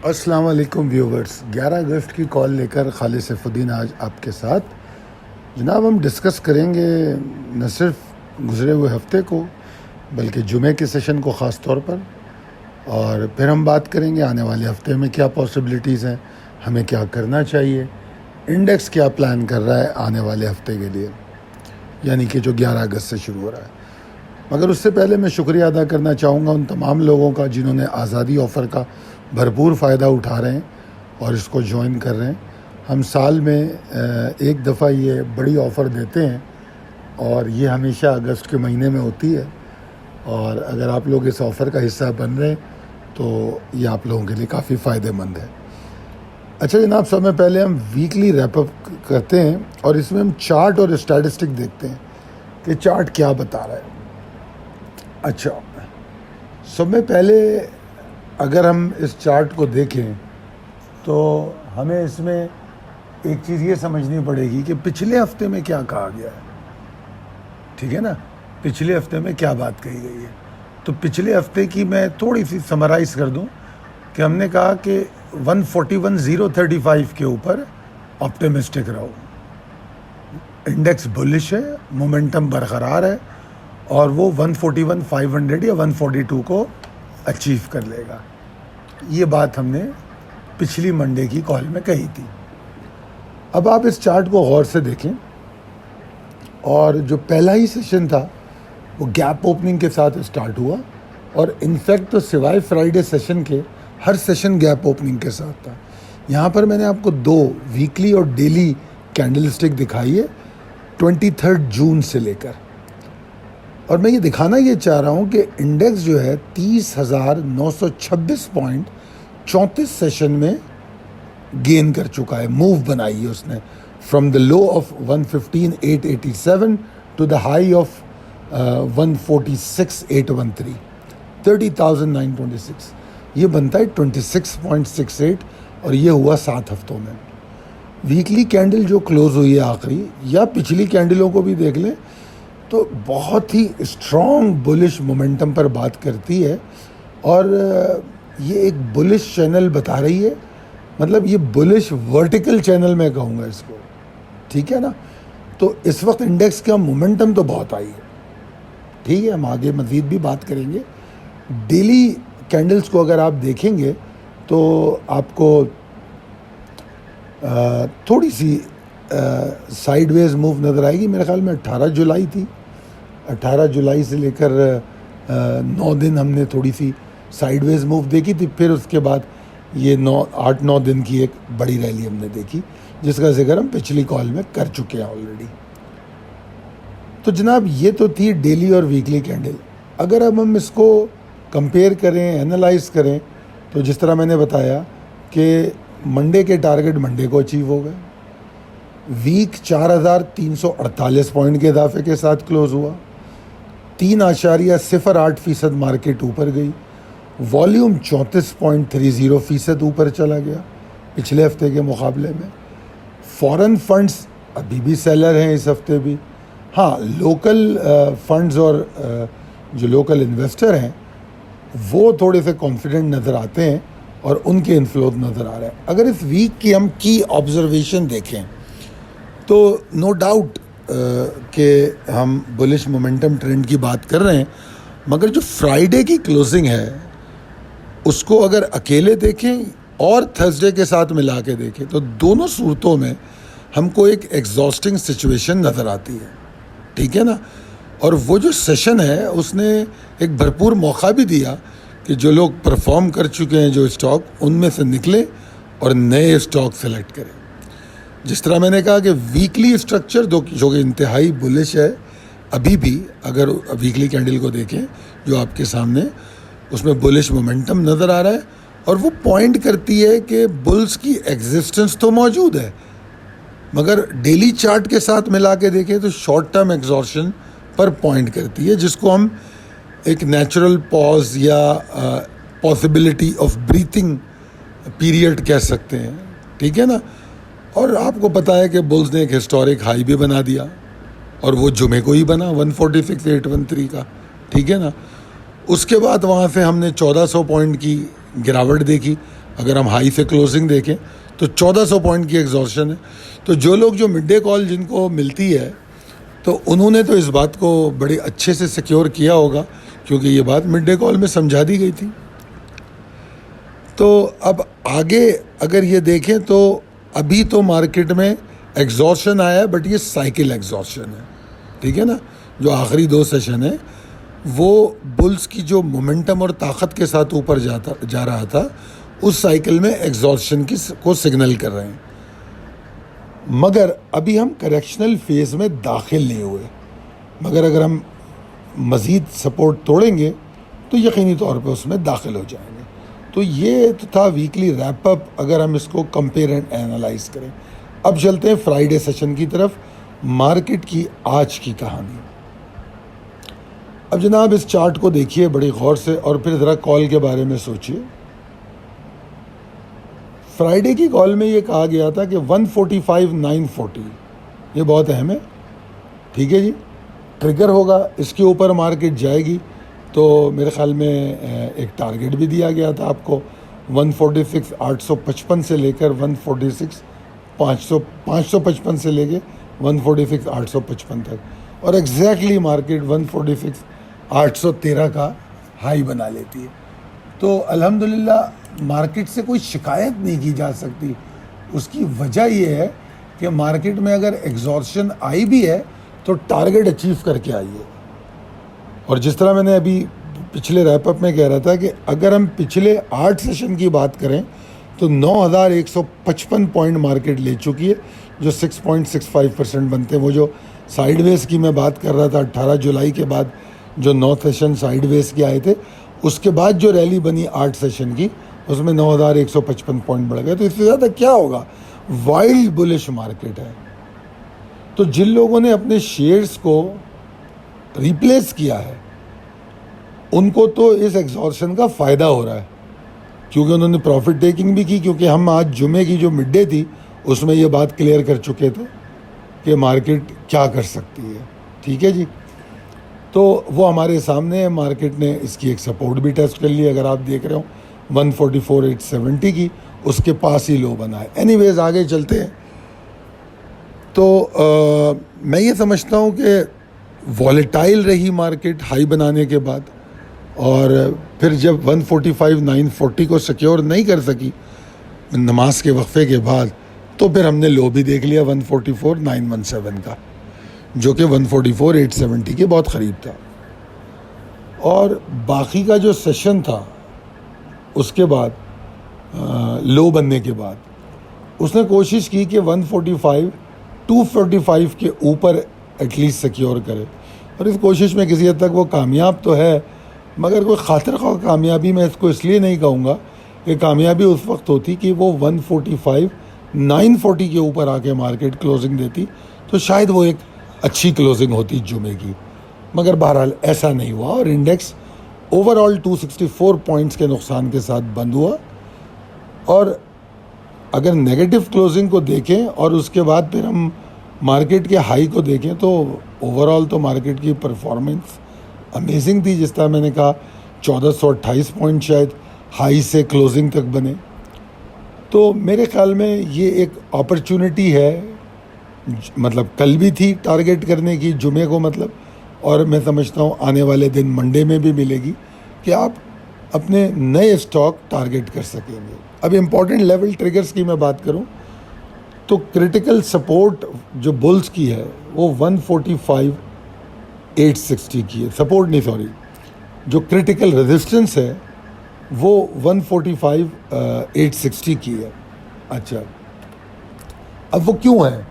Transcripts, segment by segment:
अस्सलाम वालेकुम व्यूवर्स। 11 अगस्त की कॉल लेकर खालिद सैफुद्दीन आज आपके साथ। जनाब, हम डिस्कस करेंगे न सिर्फ गुज़रे हुए हफ्ते को बल्कि जुमे के सेशन को ख़ास तौर पर, और फिर हम बात करेंगे आने वाले हफ्ते में क्या पॉसिबिलिटीज़ हैं, हमें क्या करना चाहिए, इंडेक्स क्या प्लान कर रहा है आने वाले हफ्ते के लिए, यानी कि जो 11 अगस्त से शुरू हो रहा है। मगर उससे पहले मैं शुक्रिया अदा करना चाहूँगा उन तमाम लोगों का जिन्होंने आज़ादी ऑफ़र का भरपूर फ़ायदा उठा रहे हैं और इसको ज्वाइन कर रहे हैं। हम साल में एक दफ़ा ये बड़ी ऑफ़र देते हैं और ये हमेशा अगस्त के महीने में होती है, और अगर आप लोग इस ऑफ़र का हिस्सा बन रहे हैं तो ये आप लोगों के लिए काफ़ी फ़ायदेमंद है। अच्छा जनाब, समय पहले हम वीकली रैपअप करते हैं और इसमें हम चार्ट और स्टैटिस्टिक देखते हैं कि चार्ट क्या बता रहा है। अच्छा, समय पहले अगर हम इस चार्ट को देखें तो हमें इसमें एक चीज़ ये समझनी पड़ेगी कि पिछले हफ्ते में क्या कहा गया है। ठीक है ना, पिछले हफ्ते में क्या बात कही गई है। तो पिछले हफ्ते की मैं थोड़ी सी समराइज़ कर दूं कि हमने कहा कि 141,035 के ऊपर ऑप्टिमिस्टिक रहो, इंडेक्स बुलिश है, मोमेंटम बरकरार है और वो 141,500 या 142 को अचीव कर लेगा। ये बात हमने पिछली मंडे की कॉल में कही थी। अब आप इस चार्ट को गौर से देखें, और जो पहला ही सेशन था वो गैप ओपनिंग के साथ स्टार्ट हुआ, और इनफैक्ट तो सिवाय फ्राइडे सेशन के हर सेशन गैप ओपनिंग के साथ था। यहाँ पर मैंने आपको दो वीकली और डेली कैंडलस्टिक दिखाई है 23 जून से लेकर, और मैं ये दिखाना ये चाह रहा हूँ कि इंडेक्स जो है 30,926 पॉइंट 34 सेशन में गेन कर चुका है, मूव बनाई है उसने from the low of 115,887 to the high of 146,813, 30,926। ये बनता है 26.68, और ये हुआ 7 हफ्तों में। वीकली कैंडल जो क्लोज हुई है आखिरी, या पिछली कैंडलों को भी देख लें, तो बहुत ही स्ट्रॉन्ग बुलिश मोमेंटम पर बात करती है, और ये एक बुलिश चैनल बता रही है, मतलब ये बुलिश वर्टिकल चैनल मैं कहूँगा इसको। ठीक है ना, तो इस वक्त इंडेक्स का मोमेंटम तो बहुत हाई है। ठीक है, हम आगे मज़ीद भी बात करेंगे। डेली कैंडल्स को अगर आप देखेंगे तो आपको थोड़ी सी साइडवेज मूव नज़र आएगी। मेरे ख्याल में 18 जुलाई थी, 18 जुलाई से लेकर 9 दिन हमने थोड़ी सी साइडवेज मूव देखी थी। फिर उसके बाद ये 8-9 दिन की एक बड़ी रैली हमने देखी, जिसका जिक्र हम पिछली कॉल में कर चुके हैं ऑलरेडी। तो जनाब, ये तो थी डेली और वीकली कैंडल। अगर अब हम इसको कंपेयर करें, एनालाइज करें, तो जिस तरह मैंने बताया कि मंडे के टारगेट मंडे को अचीव हो गए। वीक 4,348 पॉइंट के इजाफे के साथ क्लोज हुआ, 3.08% मार्केट ऊपर गई, वॉल्यूम 34.30% ऊपर चला गया पिछले हफ्ते के मुकाबले में। फॉरेन फंड्स अभी भी सेलर हैं इस हफ्ते भी। हाँ, लोकल फंड्स और जो लोकल इन्वेस्टर हैं वो थोड़े से कॉन्फिडेंट नज़र आते हैं और उनके इन्फ्लो नज़र आ रहे हैं। अगर इस वीक की हम की ऑब्जर्वेशन देखें तो नो डाउट कि हम बुलिश मोमेंटम ट्रेंड की बात कर रहे हैं, मगर जो फ्राइडे की क्लोजिंग है उसको अगर अकेले देखें और थर्सडे के साथ मिला के देखें तो दोनों सूरतों में हमको एक एग्जॉस्टिंग सिचुएशन नज़र आती है। ठीक है ना, और वो जो सेशन है उसने एक भरपूर मौका भी दिया कि जो लोग परफॉर्म कर चुके हैं जो स्टॉक, उनमें से निकलें और नए स्टॉक सेलेक्ट करें। जिस तरह मैंने कहा कि वीकली स्ट्रक्चर जो कि इंतहाई बुलिश है अभी भी, अगर वीकली कैंडल को देखें जो आपके सामने, उसमें बुलिश मोमेंटम नज़र आ रहा है, और वो पॉइंट करती है कि बुल्स की एग्जिस्टेंस तो मौजूद है, मगर डेली चार्ट के साथ मिला के देखें तो शॉर्ट टर्म एग्जॉर्शन पर पॉइंट करती है, जिसको हम एक नेचुरल पॉज या पॉसिबिलिटी ऑफ ब्रीथिंग पीरियड कह सकते हैं। ठीक है ना, और आपको पता है कि बुल्स ने एक हिस्टोरिक हाई भी बना दिया, और वो जुमे को ही बना 146,813 का। ठीक है ना, उसके बाद वहाँ से हमने 1400 पॉइंट की गिरावट देखी। अगर हम हाई से क्लोजिंग देखें तो 1400 पॉइंट की एग्जॉर्शन है। तो जो लोग जो मिड डे कॉल जिनको मिलती है तो उन्होंने तो इस बात को बड़े अच्छे से सिक्योर किया होगा, क्योंकि ये बात मिड डे कॉल में समझा दी गई थी। तो अब आगे अगर ये देखें तो अभी तो मार्केट में एग्जॉर्शन आया है, बट ये साइकिल एग्जॉर्शन है, ठीक है ना। जो आखिरी 2 सेशन है वो बुल्स की जो मोमेंटम और ताकत के साथ ऊपर जा रहा था, उस साइकिल में एग्जॉर्शन को सिग्नल कर रहे हैं। मगर अभी हम करेक्शनल फेज में दाखिल नहीं हुए, मगर अगर हम मज़ीद सपोर्ट तोड़ेंगे तो यकीनी तौर पे उसमें दाखिल हो जाएंगे। तो ये तो था वीकली रैप अप, अगर हम इसको कंपेयर एंड एनालाइज करें। अब चलते हैं फ्राइडे सेशन की तरफ, मार्केट की आज की कहानी। अब जनाब इस चार्ट को देखिए बड़ी गौर से और फिर ज़रा कॉल के बारे में सोचिए। फ्राइडे की कॉल में ये कहा गया था कि 145,940, ये बहुत अहम है, ठीक है जी। ट्रिगर होगा, इसके ऊपर मार्केट जाएगी तो मेरे ख्याल में एक टारगेट भी दिया गया था आपको 146,855 से लेकर 555 से लेके 146,855 तक, और एग्जैक्टली मार्केट 146,813 का हाई बना लेती है। तो अल्हम्दुलिल्लाह मार्केट से कोई शिकायत नहीं की जा सकती। उसकी वजह ये है कि मार्केट में अगर एग्जॉर्शन आई भी है तो टारगेट अचीव करके आई है। और जिस तरह मैंने अभी पिछले रैपअप में कह रहा था कि अगर हम पिछले 8 सेशन की बात करें तो 9,155 पॉइंट मार्केट ले चुकी है, जो 6.65% बनते हैं। वो जो साइडवेज की मैं बात कर रहा था 18 जुलाई के बाद जो 9 सेशन साइडवेज के आए थे, उसके बाद जो रैली बनी 8 सेशन की, उसमें 9,155 पॉइंट बढ़ गए। तो इससे ज़्यादा क्या होगा, वाइल्ड बुलिश मार्केट है। तो जिन लोगों ने अपने शेयर्स को रिप्लेस किया है उनको तो इस एग्जॉर्शन का फ़ायदा हो रहा है, क्योंकि उन्होंने प्रॉफिट टेकिंग भी की। क्योंकि हम आज जुमे की जो मिड डे थी उसमें ये बात क्लियर कर चुके थे कि मार्केट क्या कर सकती है, ठीक है जी। तो वो हमारे सामने है, मार्केट ने इसकी एक सपोर्ट भी टेस्ट कर ली। अगर आप देख रहे हो 144,870 की, उसके पास ही लो बना है। एनीवेज आगे चलते हैं। तो मैं ये समझता हूँ कि वॉलेटाइल रही मार्केट हाई बनाने के बाद, और फिर जब 145,940 को सिक्योर नहीं कर सकी नमाज के वक्फे के बाद, तो फिर हमने लो भी देख लिया 144,917 का, जो कि 144,870 के बहुत ख़रीब था। और बाकी का जो सेशन था उसके बाद लो बनने के बाद उसने कोशिश की कि 145,245 के ऊपर एटलीस्ट सिक्योर करे, और इस कोशिश में किसी हद तक वो कामयाब तो है, मगर कोई खातिर ख्वाह कामयाबी मैं इसको इसलिए नहीं कहूँगा कि कामयाबी उस वक्त होती कि वो 145,940 के ऊपर आके मार्केट क्लोजिंग देती, तो शायद वो एक अच्छी क्लोजिंग होती जुमे की। मगर बहरहाल ऐसा नहीं हुआ और इंडेक्स ओवरऑल 264 पॉइंट्स के नुकसान के साथ बंद हुआ। और अगर नेगेटिव क्लोजिंग को देखें और उसके बाद फिर हम मार्केट के हाई को देखें तो ओवरऑल तो मार्केट की परफॉर्मेंस अमेजिंग थी। जिस तरह मैंने कहा 1428 पॉइंट शायद हाई से क्लोजिंग तक बने। तो मेरे ख्याल में ये एक अपॉर्चुनिटी है, मतलब कल भी थी टारगेट करने की जुमे को, मतलब, और मैं समझता हूँ आने वाले दिन मंडे में भी मिलेगी कि आप अपने नए स्टॉक टारगेट कर सकेंगे। अब इम्पॉर्टेंट लेवल ट्रिगर्स की मैं बात करूँ तो क्रिटिकल सपोर्ट जो बुल्स की है वो 145,860 की है, सपोर्ट नहीं सॉरी, जो क्रिटिकल रेजिस्टेंस है वो 145,860 की है। अच्छा, अब वो क्यों है,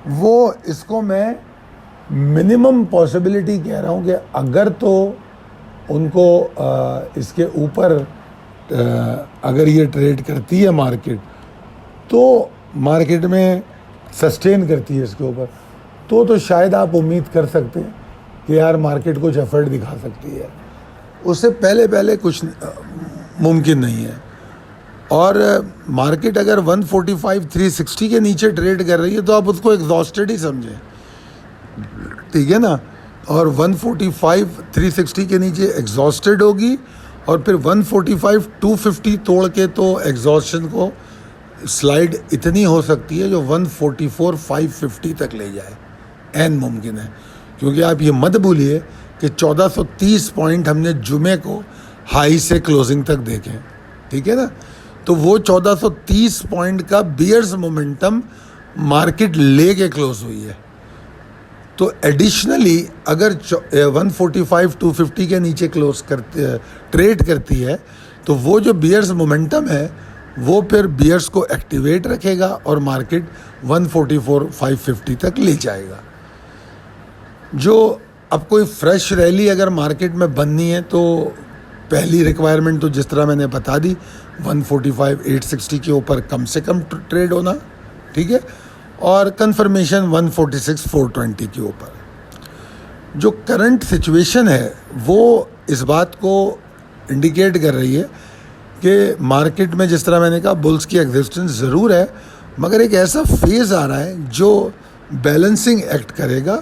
वो इसको मैं मिनिमम पॉसिबिलिटी कह रहा हूँ कि अगर तो उनको इसके ऊपर अगर ये ट्रेड करती है मार्केट, तो मार्केट में सस्टेन करती है इसके ऊपर, तो शायद आप उम्मीद कर सकते हैं कि यार मार्केट कुछ एफर्ट दिखा सकती है। उससे पहले कुछ मुमकिन नहीं है। और मार्केट अगर 145,360 के नीचे ट्रेड कर रही है तो आप उसको एग्जॉस्टेड ही समझें, ठीक है ना। और 145,360 के नीचे एग्जॉस्टेड होगी और फिर 145 250 तोड़ के तो एग्जॉस्शन को स्लाइड इतनी हो सकती है जो 144 550 तक ले जाए, एन मुमकिन है। क्योंकि आप ये मत भूलिए कि 1430 पॉइंट हमने जुमे को हाई से क्लोजिंग तक देखे, ठीक है ना। तो वो 1430 पॉइंट का बियर्स मोमेंटम मार्केट ले के क्लोज हुई है। तो एडिशनली अगर 145 250 के नीचे क्लोज करते ट्रेड करती है तो वो जो बियर्स मोमेंटम है वो फिर बियर्स को एक्टिवेट रखेगा और मार्केट 144 550 तक ले जाएगा। जो अब कोई फ्रेश रैली अगर मार्केट में बननी है तो पहली रिक्वायरमेंट तो जिस तरह मैंने बता दी 145 860 के ऊपर कम से कम ट्रेड होना, ठीक है, और कंफर्मेशन 146 420 के ऊपर। जो करंट सिचुएशन है वो इस बात को इंडिकेट कर रही है कि मार्केट में जिस तरह मैंने कहा बुल्स की एग्जिस्टेंस ज़रूर है, मगर एक ऐसा फेज़ आ रहा है जो बैलेंसिंग एक्ट करेगा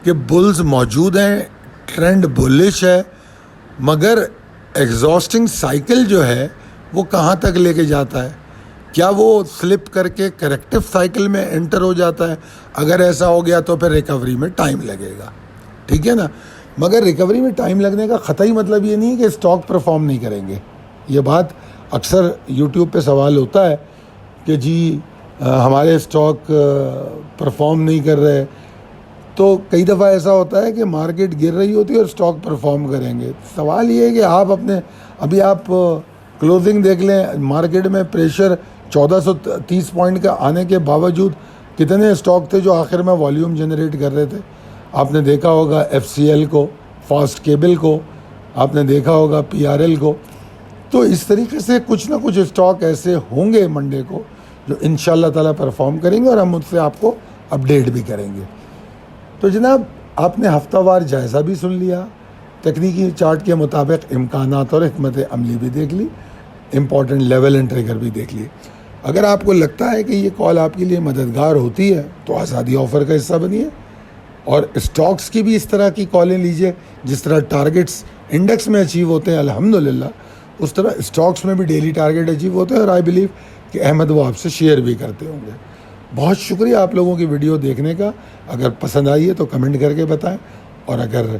कि बुल्स मौजूद हैं, ट्रेंड बुलिश है, मगर एग्जॉस्टिंग साइकिल जो है वो कहाँ तक लेके जाता है। क्या वो स्लिप करके करेक्टिव साइकिल में एंटर हो जाता है? अगर ऐसा हो गया तो फिर रिकवरी में टाइम लगेगा, ठीक है ना। मगर रिकवरी में टाइम लगने का ख़तई मतलब ये नहीं है कि स्टॉक परफॉर्म नहीं करेंगे। ये बात अक्सर यूट्यूब पे सवाल होता है कि जी हमारे स्टॉक परफॉर्म नहीं कर रहे। तो कई दफ़ा ऐसा होता है कि मार्केट गिर रही होती है और स्टॉक परफॉर्म करेंगे। सवाल ये है कि आप अभी आप क्लोजिंग देख लें, मार्केट में प्रेशर 1430 पॉइंट का आने के बावजूद कितने स्टॉक थे जो आखिर में वॉल्यूम जनरेट कर रहे थे। आपने देखा होगा FCL को, फास्ट केबल को, आपने देखा होगा PRL को। तो इस तरीके से कुछ ना कुछ स्टॉक ऐसे होंगे मंडे को जो इंशाल्लाह ताला परफॉर्म करेंगे और हम उससे आपको अपडेट भी करेंगे। तो जनाब आपने हफ्तावार जायज़ा भी सुन लिया, तकनीकी चार्ट के मुताबिक इम्कानात और हिकमत अमली भी देख ली, इम्पॉर्टेंट लेवल एंड ट्रिगर भी देख लिए। अगर आपको लगता है कि ये कॉल आपके लिए मददगार होती है तो आज़ादी ऑफ़र का हिस्सा बनिए और स्टॉक्स की भी इस तरह की कॉलें लीजिए। जिस तरह टारगेट्स इंडेक्स में अचीव होते हैं अल्हम्दुलिल्लाह, उस तरह स्टॉक्स में भी डेली टारगेट अचीव होते हैं और आई बिलीव कि अहमद वो आपसे शेयर भी करते होंगे। बहुत शुक्रिया आप लोगों की वीडियो देखने का। अगर पसंद आई है तो कमेंट करके बताएं, और अगर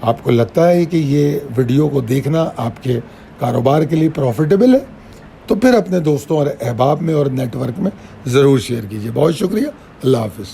आपको लगता है कि ये वीडियो को देखना आपके कारोबार के लिए प्रॉफिटेबल है तो फिर अपने दोस्तों और अहबाब में और नेटवर्क में ज़रूर शेयर कीजिए। बहुत शुक्रिया, अल्लाह हाफ़िज़।